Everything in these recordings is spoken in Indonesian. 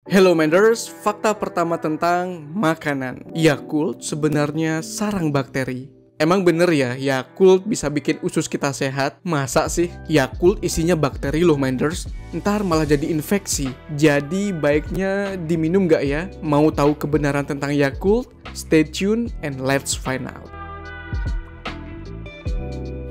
Hello Menders, fakta pertama tentang makanan. Yakult sebenarnya sarang bakteri. Emang bener ya, Yakult bisa bikin usus kita sehat? Masa sih? Yakult isinya bakteri loh Menders. Ntar malah jadi infeksi. Jadi baiknya diminum nggak ya? Mau tahu kebenaran tentang Yakult? Stay tune and let's find out.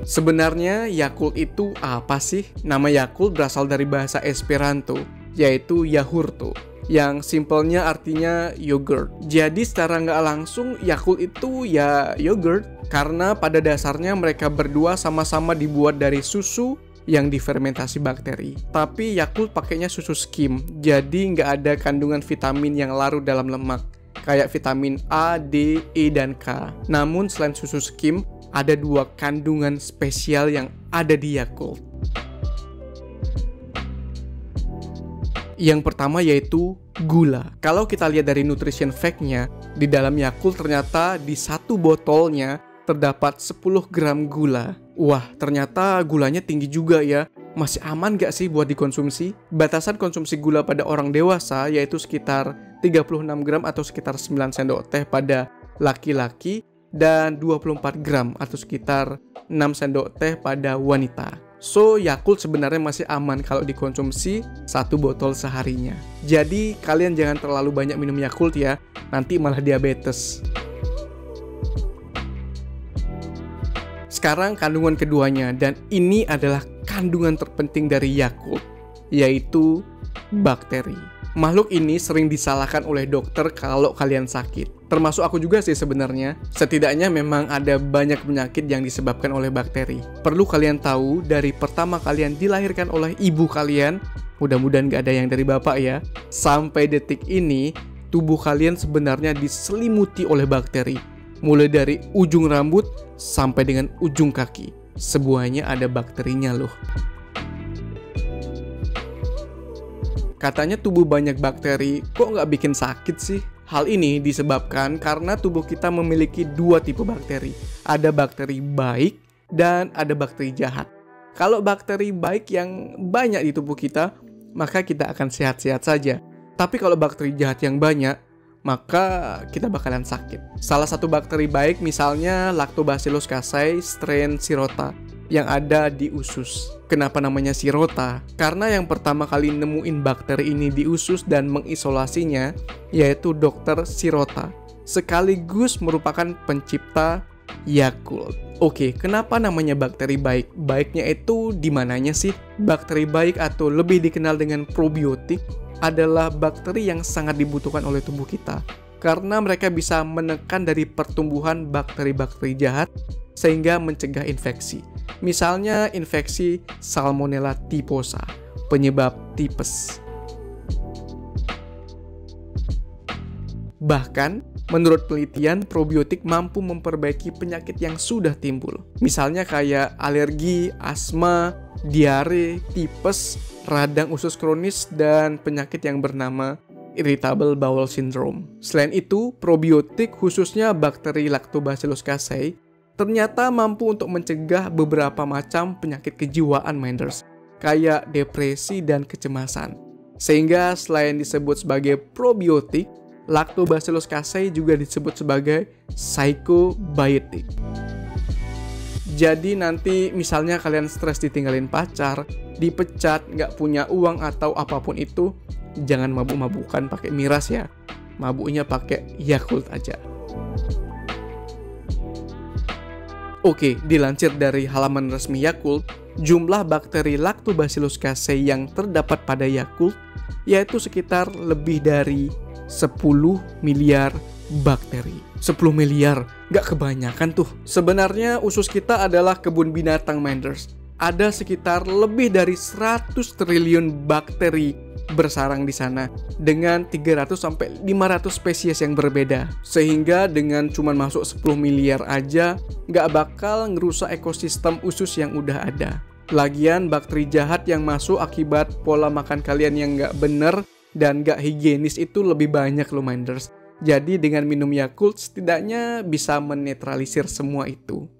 Sebenarnya Yakult itu apa sih? Nama Yakult berasal dari bahasa Esperanto, yaitu Yahurto, yang simpelnya artinya yogurt. Jadi secara nggak langsung Yakult itu ya yogurt, karena pada dasarnya mereka berdua sama-sama dibuat dari susu yang difermentasi bakteri. Tapi Yakult pakainya susu skim, jadi nggak ada kandungan vitamin yang larut dalam lemak, kayak vitamin A, D, E, dan K. Namun selain susu skim, ada dua kandungan spesial yang ada di Yakult. Yang pertama yaitu gula. Kalau kita lihat dari nutrition fact-nya, di dalam Yakult ternyata di satu botolnya terdapat 10 gram gula. Wah, ternyata gulanya tinggi juga ya. Masih aman gak sih buat dikonsumsi? Batasan konsumsi gula pada orang dewasa yaitu sekitar 36 gram atau sekitar 9 sendok teh pada laki-laki, dan 24 gram atau sekitar 6 sendok teh pada wanita. So, Yakult sebenarnya masih aman kalau dikonsumsi satu botol seharinya. Jadi, kalian jangan terlalu banyak minum Yakult ya, nanti malah diabetes. Sekarang kandungan keduanya, dan ini adalah kandungan terpenting dari Yakult, yaitu bakteri. Makhluk ini sering disalahkan oleh dokter kalau kalian sakit. Termasuk aku juga sih sebenarnya. Setidaknya memang ada banyak penyakit yang disebabkan oleh bakteri. Perlu kalian tahu, dari pertama kalian dilahirkan oleh ibu kalian, mudah-mudahan gak ada yang dari bapak ya, sampai detik ini, tubuh kalian sebenarnya diselimuti oleh bakteri. Mulai dari ujung rambut sampai dengan ujung kaki. Semuanya ada bakterinya loh. Katanya tubuh banyak bakteri, kok nggak bikin sakit sih? Hal ini disebabkan karena tubuh kita memiliki dua tipe bakteri. Ada bakteri baik dan ada bakteri jahat. Kalau bakteri baik yang banyak di tubuh kita, maka kita akan sehat-sehat saja. Tapi kalau bakteri jahat yang banyak, maka kita bakalan sakit. Salah satu bakteri baik misalnya Lactobacillus casei strain Shirota yang ada di usus. Kenapa namanya Shirota? Karena yang pertama kali nemuin bakteri ini di usus dan mengisolasinya yaitu Dr. Shirota, sekaligus merupakan pencipta Yakult. Oke, kenapa namanya bakteri baik? Baiknya itu di mananya sih? Bakteri baik atau lebih dikenal dengan probiotik adalah bakteri yang sangat dibutuhkan oleh tubuh kita karena mereka bisa menekan dari pertumbuhan bakteri-bakteri jahat sehingga mencegah infeksi. Misalnya infeksi Salmonella typhosa, penyebab tipes. Bahkan, menurut penelitian, probiotik mampu memperbaiki penyakit yang sudah timbul. Misalnya kayak alergi, asma, diare, tipes, radang usus kronis, dan penyakit yang bernama irritable bowel syndrome. Selain itu, probiotik khususnya bakteri Lactobacillus casei ternyata mampu untuk mencegah beberapa macam penyakit kejiwaan Menders, kayak depresi dan kecemasan. Sehingga selain disebut sebagai probiotik, Lactobacillus casei juga disebut sebagai psychobiotic. Jadi nanti misalnya kalian stres ditinggalin pacar, dipecat, nggak punya uang atau apapun itu, jangan mabuk-mabukan pakai miras ya. Mabuknya pakai Yakult aja. Oke, dilansir dari halaman resmi Yakult, jumlah bakteri Lactobacillus casei yang terdapat pada Yakult yaitu sekitar lebih dari 10 miliar bakteri. 10 miliar, gak kebanyakan tuh. Sebenarnya usus kita adalah kebun binatang Menders. Ada sekitar lebih dari 100 triliun bakteri bersarang di sana dengan 300 sampai 500 spesies yang berbeda. Sehingga dengan cuman masuk 10 miliar aja nggak bakal ngerusak ekosistem usus yang udah ada. Lagian bakteri jahat yang masuk akibat pola makan kalian yang nggak bener dan nggak higienis itu lebih banyak loh Minders. Jadi dengan minum Yakult setidaknya bisa menetralisir semua itu.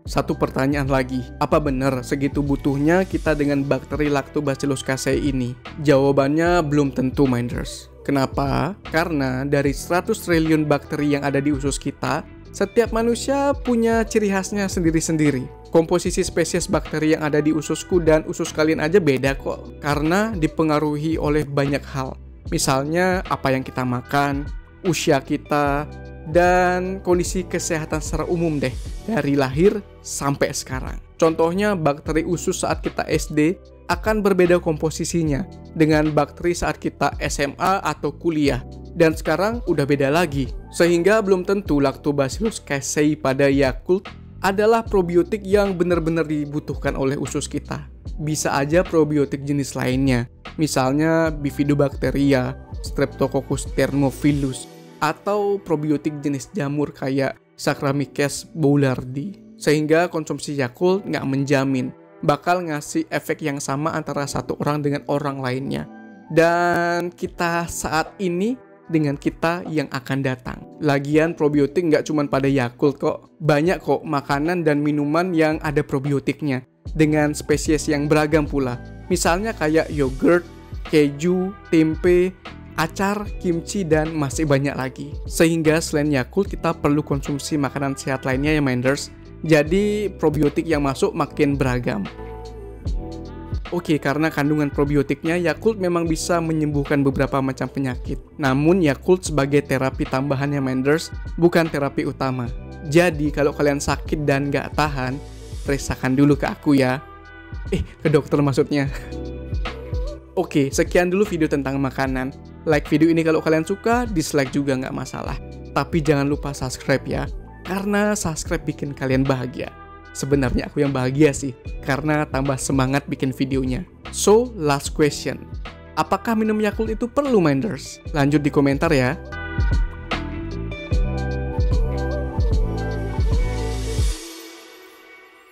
Satu pertanyaan lagi, apa benar segitu butuhnya kita dengan bakteri Lactobacillus casei ini? Jawabannya belum tentu, Minders. Kenapa? Karena dari 100 triliun bakteri yang ada di usus kita, setiap manusia punya ciri khasnya sendiri-sendiri. Komposisi spesies bakteri yang ada di ususku dan usus kalian aja beda kok, karena dipengaruhi oleh banyak hal. Misalnya apa yang kita makan, usia kita, dan kondisi kesehatan secara umum deh, dari lahir sampai sekarang. Contohnya bakteri usus saat kita SD akan berbeda komposisinya dengan bakteri saat kita SMA atau kuliah, dan sekarang udah beda lagi. Sehingga belum tentu Lactobacillus casei pada Yakult adalah probiotik yang benar-benar dibutuhkan oleh usus kita. Bisa aja probiotik jenis lainnya, misalnya Bifidobacteria, Streptococcus thermophilus, atau probiotik jenis jamur kayak Saccharomyces boulardii. Sehingga konsumsi Yakult nggak menjamin bakal ngasih efek yang sama antara satu orang dengan orang lainnya. Dan kita saat ini dengan kita yang akan datang. Lagian probiotik nggak cuma pada Yakult kok. Banyak kok makanan dan minuman yang ada probiotiknya dengan spesies yang beragam pula. Misalnya kayak yogurt, keju, tempe, acar, kimchi, dan masih banyak lagi. Sehingga selain Yakult kita perlu konsumsi makanan sehat lainnya ya Minders. Jadi probiotik yang masuk makin beragam. Oke, karena kandungan probiotiknya, Yakult memang bisa menyembuhkan beberapa macam penyakit. Namun Yakult sebagai terapi tambahannya Minders, bukan terapi utama. Jadi kalau kalian sakit dan nggak tahan, periksakan dulu ke aku ya. Ke dokter maksudnya. Oke, sekian dulu video tentang makanan. Like video ini kalau kalian suka, dislike juga nggak masalah. Tapi jangan lupa subscribe ya, karena subscribe bikin kalian bahagia. Sebenarnya aku yang bahagia sih, karena tambah semangat bikin videonya. So, last question. Apakah minum Yakult itu perlu, Minders? Lanjut di komentar ya.